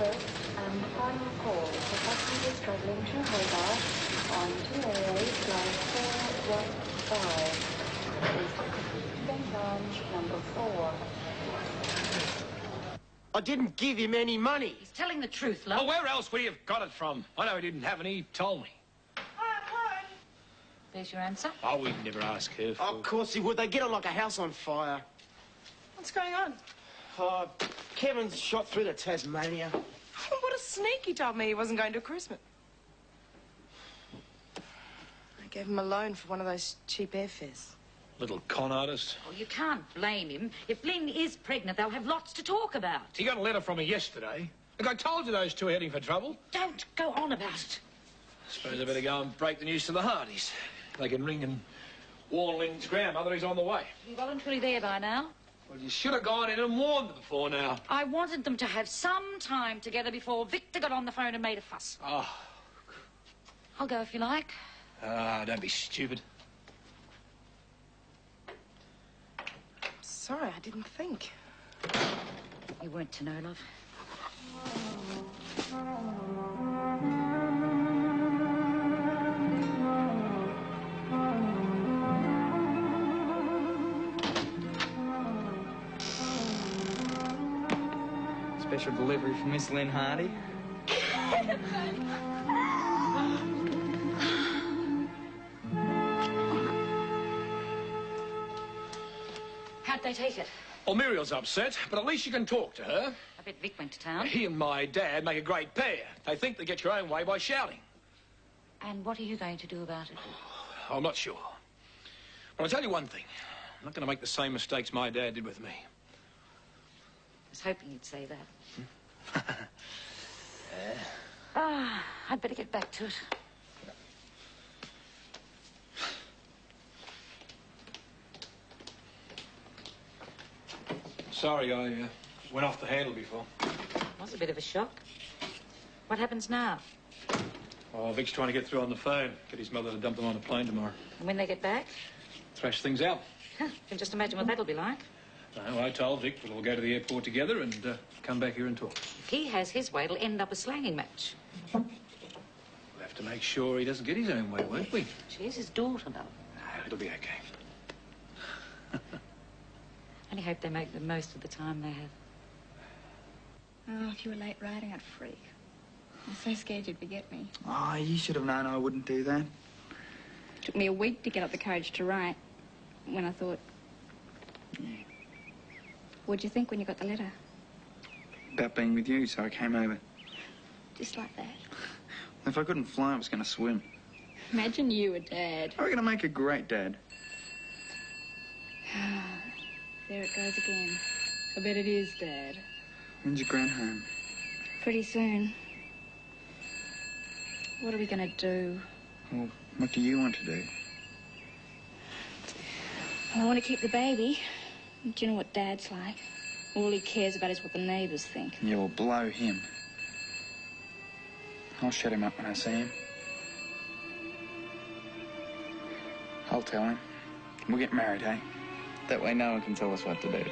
first and final call for passengers travelling to Hobart on 2AA flight 415. Then lounge number 4. I didn't give him any money. He's telling the truth, love. Well, where else would he have got it from? I know he didn't have any, he told me. There's your answer. Oh, we'd never ask her for... Of course he would. They get on like a house on fire. What's going on? Kevin's shot through to Tasmania. What a sneak. He told me he wasn't going to Christmas. I gave him a loan for one of those cheap airfares. Little con artist. Oh, you can't blame him. If Lynn is pregnant, they'll have lots to talk about. He got a letter from me yesterday. Look, I told you those two are heading for trouble. Don't go on about it. I suppose I better go and break the news to the Hardys. They can ring and warn Lynn's grandmother he's on the way. You're voluntarily there by now. Well, you should have gone in and warned them before now. I wanted them to have some time together before Victor got on the phone and made a fuss. Oh. I'll go if you like. Don't be stupid. Sorry, I didn't think. You weren't to know, love. Special delivery from Miss Lynn Hardy. How'd they take it? Well, Muriel's upset, but at least you can talk to her. I bet Vic went to town. He and my dad make a great pair. They think they get your own way by shouting. And what are you going to do about it? I'm not sure. But I'll tell you one thing. I'm not going to make the same mistakes my dad did with me. I was hoping you'd say that. I'd better get back to it. Sorry, I went off the handle before. It was a bit of a shock. What happens now? Oh, Vic's trying to get through on the phone. Get his mother to dump them on a plane tomorrow. And when they get back? Thrash things out. Huh, can just imagine what that'll be like. No, I told Vic we'll all go to the airport together and come back here and talk. If he has his way, it'll end up a slanging match. We'll have to make sure he doesn't get his own way, won't we? She's his daughter, love. No, it'll be okay. Only hope they make the most of the time they have. Oh, if you were late riding, I'd freak. I'm so scared you'd forget me. Oh, you should have known I wouldn't do that. It took me a week to get up the courage to write. When I thought... Yeah. What'd you think when you got the letter? About being with you, so I came over. Just like that. If I couldn't fly, I was going to swim. Imagine you were Dad. I reckon I'd make a great dad. There it goes again. I bet it is, Dad. When's your gran home? Pretty soon. What are we going to do? Well, what do you want to do? Well, I want to keep the baby. Do you know what Dad's like? All he cares about is what the neighbours think. Yeah, well, blow him. I'll shut him up when I see him. I'll tell him. We'll get married, eh? That way no one can tell us what to do.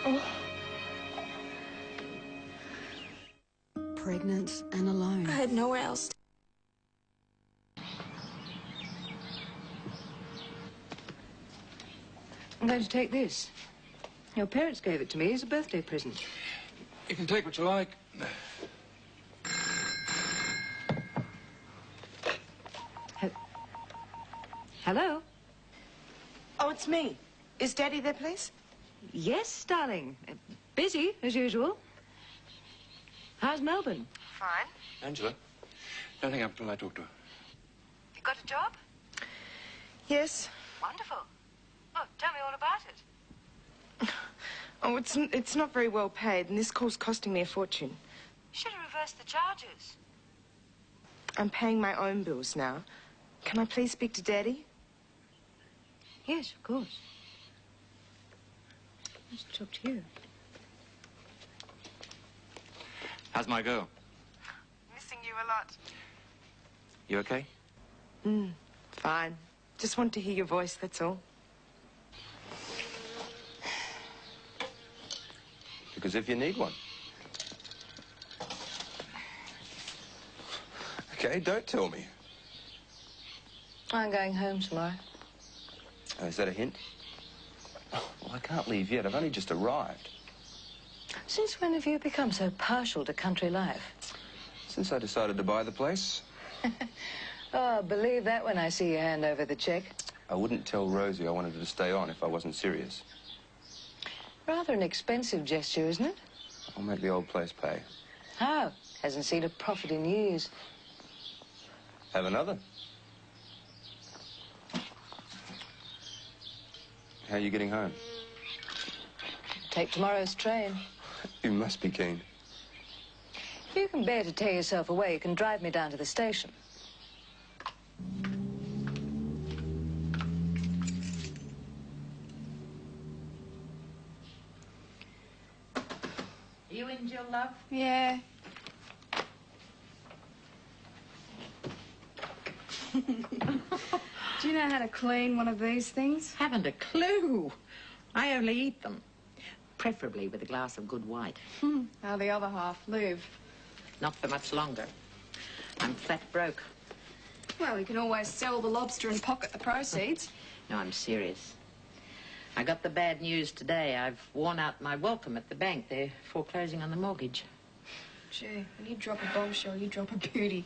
Oh. Pregnant and alone. I had nowhere else. I'm going to take this. Your parents gave it to me as a birthday present. You can take what you like. Hello? Oh, it's me. Is Daddy there, please? Yes, darling. Busy, as usual. How's Melbourne? Fine. Angela, don't hang up until I talk to her. You got a job? Yes. Wonderful. Oh, tell me all about it. Oh, it's not very well paid, and this call's costing me a fortune. You should have reversed the charges. I'm paying my own bills now. Can I please speak to Daddy? Yes, of course. Let's talk to you. How's my girl? Missing you a lot. You okay? Fine. Just want to hear your voice, that's all. Because if you need one. Okay, don't tell me. I'm going home tomorrow. Is that a hint? Oh, well, I can't leave yet. I've only just arrived. Since when have you become so partial to country life? Since I decided to buy the place. Oh, I'll believe that when I see you hand over the check. I wouldn't tell Rosie I wanted her to stay on if I wasn't serious. Rather an expensive gesture, isn't it? I'll make the old place pay. How? Hasn't seen a profit in years. Have another. How are you getting home? Take tomorrow's train. You must be keen. If you can bear to tear yourself away, you can drive me down to the station. You in, Jill, love? Yeah. Do you know how to clean one of these things? Haven't a clue. I only eat them. Preferably with a glass of good white. How the other half live. Not for much longer. I'm flat broke. Well, you can always sell the lobster and pocket the proceeds. No, I'm serious. I got the bad news today. I've worn out my welcome at the bank. They're foreclosing on the mortgage. Gee, when you drop a bombshell, you drop a beauty.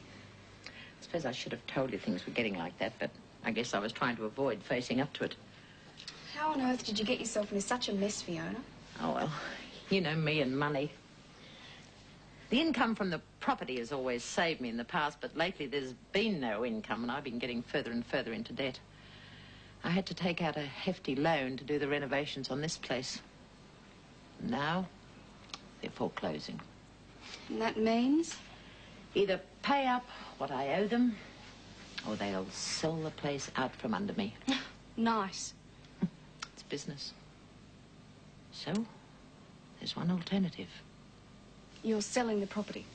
I suppose I should have told you things were getting like that, but I guess I was trying to avoid facing up to it. How on earth did you get yourself into such a mess, Fiona? Oh, well, you know me and money. The income from the property has always saved me in the past, but lately there's been no income, and I've been getting further and further into debt. I had to take out a hefty loan to do the renovations on this place. Now, they're foreclosing. And that means? Either pay up what I owe them, or they'll sell the place out from under me. Nice. It's business. So, there's one alternative. You're selling the property.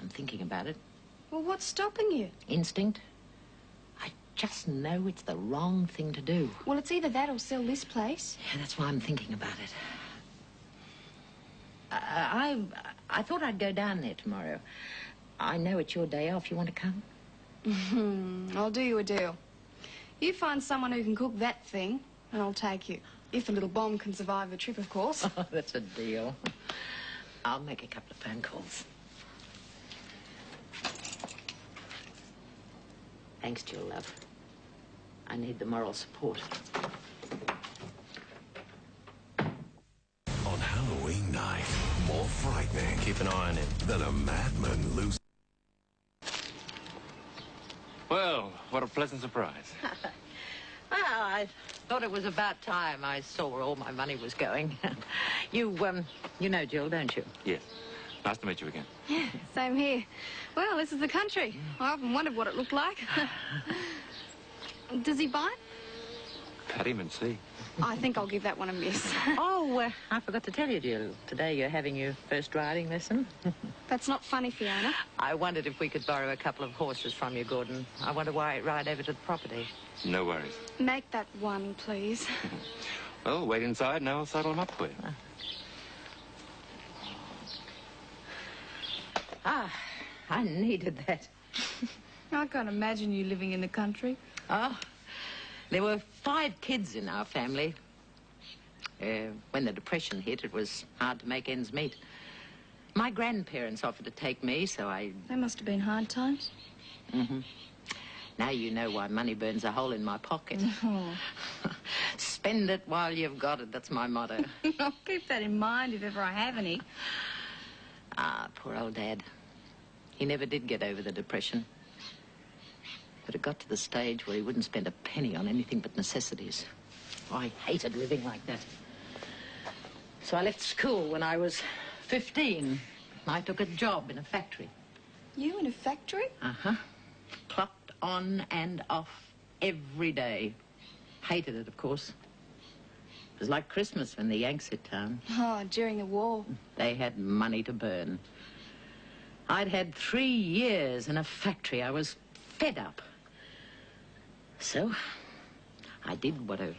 I'm thinking about it. Well, what's stopping you? Instinct. I just know it's the wrong thing to do. Well, it's either that or sell this place. Yeah, that's why I'm thinking about it. I thought I'd go down there tomorrow. I know it's your day off. You want to come? I'll do you a deal. You find someone who can cook that thing, and I'll take you. If the little bomb can survive the trip, of course. Oh, that's a deal. I'll make a couple of phone calls. Thanks, Jill, love. I need the moral support. On Halloween night, more frightening. Keep an eye on him. Than a madman loose. Well, what a pleasant surprise. Well, I thought it was about time I saw where all my money was going. You know Jill, don't you? Yes. Nice to meet you again. Yeah, same here. Well, this is the country. I often wondered what it looked like. Does he bite? Pat him and see. I think I'll give that one a miss. Oh, I forgot to tell you, Jill. Today you're having your first riding lesson. That's not funny, Fiona. I wondered if we could borrow a couple of horses from you, Gordon. I wonder why ride over to the property. No worries. Make that one, please. Well, wait inside and I'll saddle him up for you. I needed that. I can't imagine you living in the country. Oh, there were 5 kids in our family. When the Depression hit, it was hard to make ends meet. My grandparents offered to take me, so I... They must have been hard times. Mm-hmm. Now you know why money burns a hole in my pocket. Oh. Spend it while you've got it, that's my motto. I'll keep that in mind if ever I have any. Ah, poor old Dad. He never did get over the Depression. But it got to the stage where he wouldn't spend a penny on anything but necessities. Oh, I hated living like that. So I left school when I was 15. I took a job in a factory. You in a factory? Uh-huh. Clocked on and off every day. Hated it, of course. It was like Christmas when the Yanks hit town. Oh, during the war. They had money to burn. I'd had 3 years in a factory. I was fed up. So, I did what a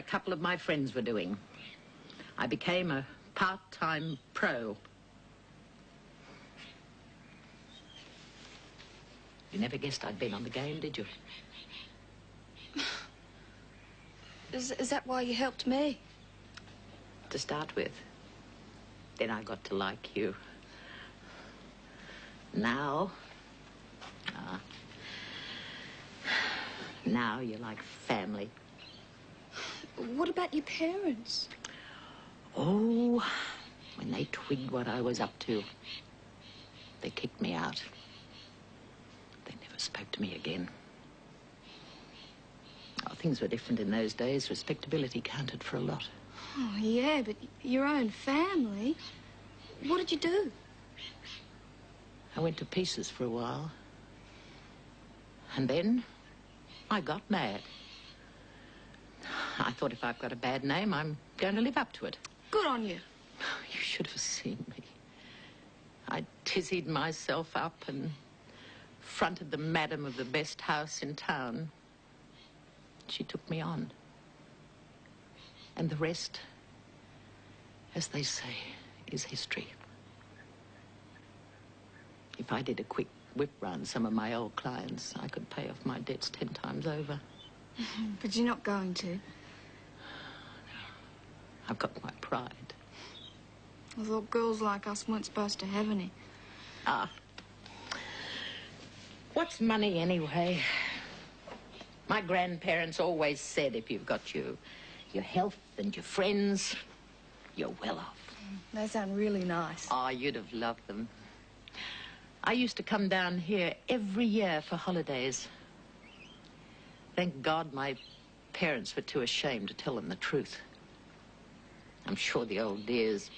couple of my friends were doing. I became a part-time pro. You never guessed I'd been on the game, did you? Is that why you helped me? To start with. Then I got to like you. Now... now you're like family. What about your parents? Oh, when they twigged what I was up to, they kicked me out. They never spoke to me again. Oh, things were different in those days. Respectability counted for a lot. Oh, yeah, but your own family? What did you do? I went to pieces for a while. And then I got mad. I thought if I've got a bad name, I'm going to live up to it. Good on you. You should have seen me. I tizzied myself up and fronted the madam of the best house in town. She took me on. And the rest, as they say, is history. If I did a quick whip round some of my old clients, I could pay off my debts 10 times over. But you're not going to. I've got my pride. I thought girls like us weren't supposed to have any. Ah. What's money anyway? My grandparents always said if you've got your health and your friends, you're well off. They sound really nice. Oh, you'd have loved them. I used to come down here every year for holidays. Thank God my parents were too ashamed to tell them the truth. I'm sure the old dears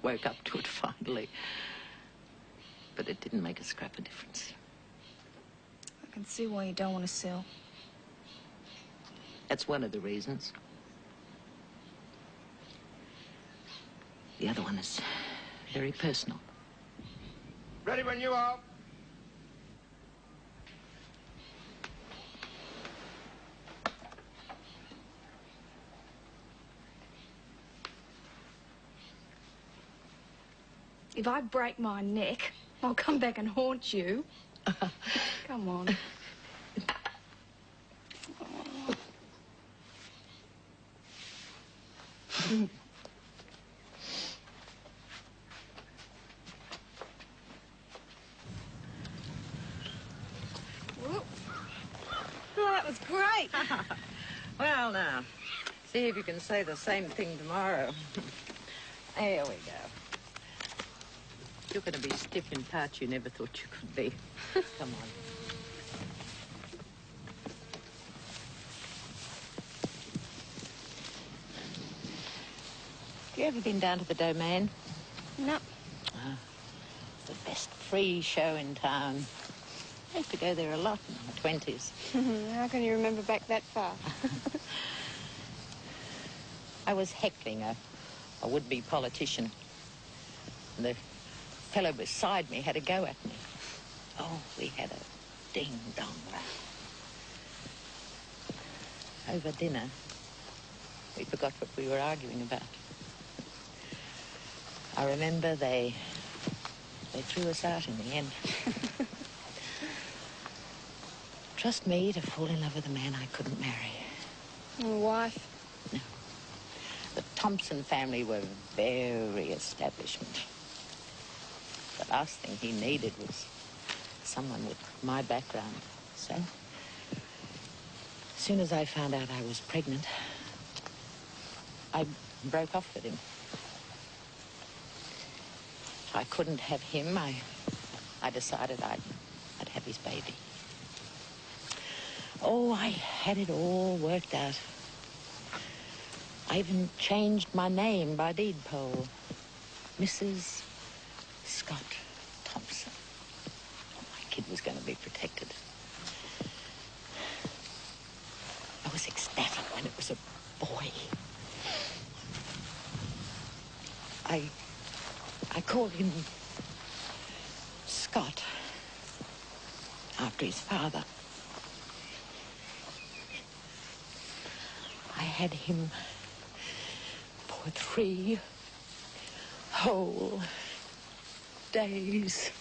woke up to it finally. But it didn't make a scrap of difference. I can see why you don't want to sell. That's one of the reasons. The other one is very personal. Ready when you are. If I break my neck, I'll come back and haunt you. Come on. Oh, that was great. Well, now, see if you can say the same thing tomorrow. There we go. You're going to be stiff in parts you never thought you could be. Come on. Have you ever been down to the Domain? No. It's the best free show in town. I used to go there a lot in my 20s. How can you remember back that far? I was heckling a would-be politician. And the fellow beside me had a go at me. Oh, we had a ding-dong row. Over dinner, we forgot what we were arguing about. I remember they threw us out in the end. Trust me to fall in love with a man I couldn't marry. And a wife? No. The Thompson family were very establishment. The last thing he needed was someone with my background. So, as soon as I found out I was pregnant, I broke off with him. If I couldn't have him, I decided I'd have his baby. Oh, I had it all worked out. I even changed my name by deed poll. Mrs. Scott Thompson. My kid was going to be protected. I was ecstatic when it was a boy. I called him Scott after his father. I had him for 3 whole days.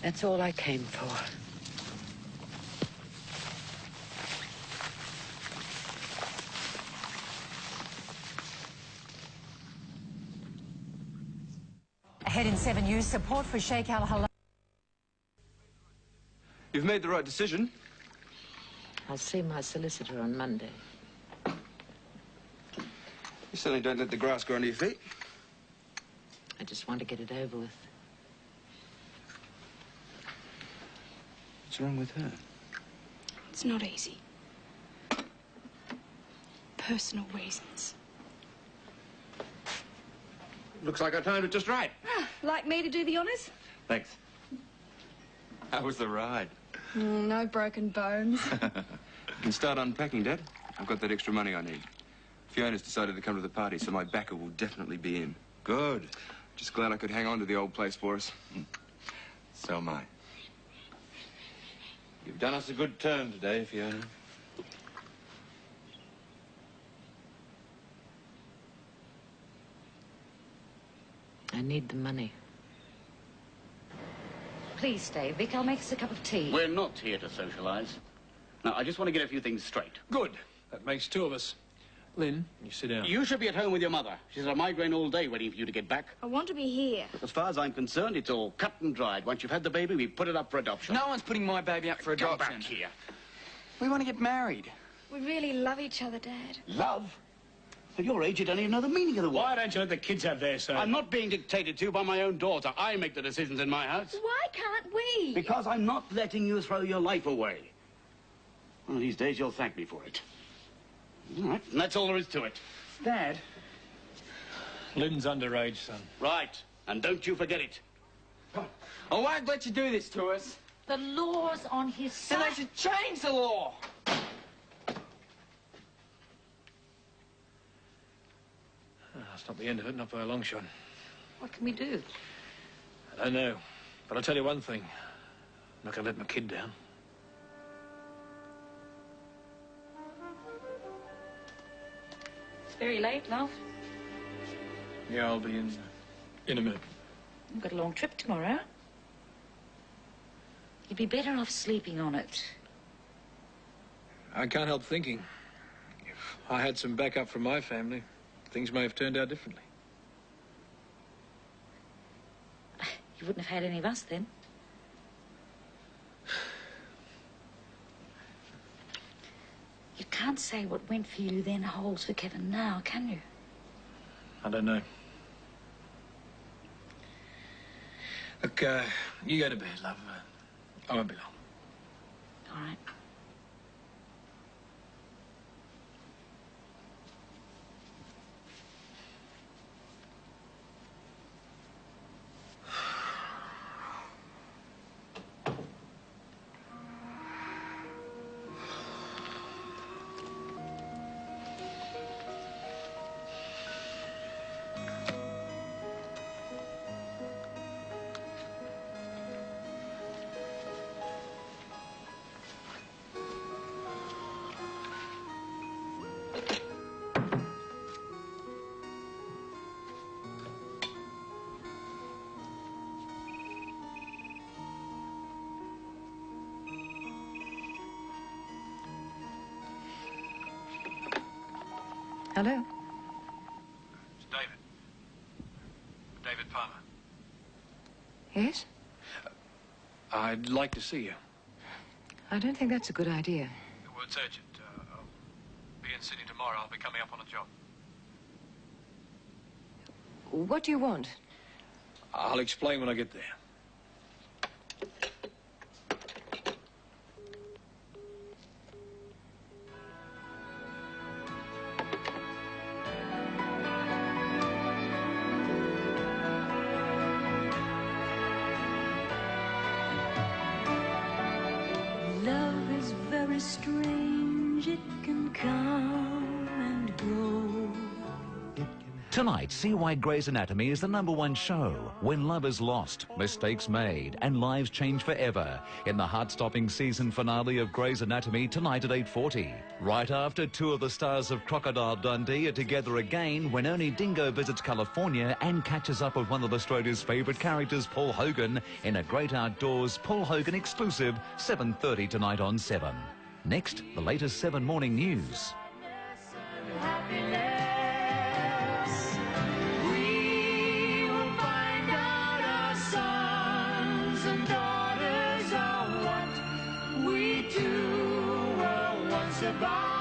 That's all I came for. Ahead in 7 News, support for Sheikh Al-Halal. You've made the right decision. I'll see my solicitor on Monday. You certainly don't let the grass grow under your feet. I just want to get it over with. What's wrong with her? It's not easy. Personal reasons. Looks like I timed it just right. Like me to do the honours? Thanks. How was the ride? No broken bones. You can start unpacking, Dad. I've got that extra money I need. Fiona's decided to come to the party, so my backer will definitely be in. Good. Just glad I could hang on to the old place for us. So am I. You've done us a good turn today, Fiona. I need the money. Please stay, Vic. I'll make us a cup of tea. We're not here to socialise. Now, I just want to get a few things straight. Good. That makes two of us. Lynn, you sit down. You should be at home with your mother. She's had a migraine all day waiting for you to get back. I want to be here. As far as I'm concerned, it's all cut and dried. Once you've had the baby, we put it up for adoption. No one's putting my baby up for adoption. Come back here. We want to get married. We really love each other, Dad. Love? At your age, you don't even know the meaning of the word. Why don't you let the kids have their say? I'm not being dictated to by my own daughter. I make the decisions in my house. Why can't we? Because I'm not letting you throw your life away. One of these days, you'll thank me for it. All right, and that's all there is to it. Dad? Lynn's underage, son. Right, and don't you forget it. I won't let you do this to us. The law's on his Then side. they should change the law. That's not the end of it, not by a long shot. What can we do? I don't know. But I'll tell you one thing. I'm not going to let my kid down. It's very late, love. Yeah, I'll be in a minute. We've got a long trip tomorrow. You'd be better off sleeping on it. I can't help thinking. If I had some backup from my family, things may have turned out differently. You wouldn't have had any of us then. You can't say what went for you then holds for Kevin now, can you? I don't know. Look, you go to bed, love. I won't be long. All right. Hello? It's David. David Palmer. Yes? I'd like to see you. I don't think that's a good idea. Well, it's urgent. I'll be in Sydney tomorrow. I'll be coming up on a job. What do you want? I'll explain when I get there. Tonight, see why Grey's Anatomy is the #1 show. When love is lost, mistakes made, and lives change forever. In the heart-stopping season finale of Grey's Anatomy, tonight at 8:40. Right after two of the stars of Crocodile Dundee are together again when Ernie Dingo visits California and catches up with one of Australia's favourite characters, Paul Hogan, in a great outdoors Paul Hogan exclusive, 7:30 tonight on 7. Next, the latest 7 morning news. Goodbye.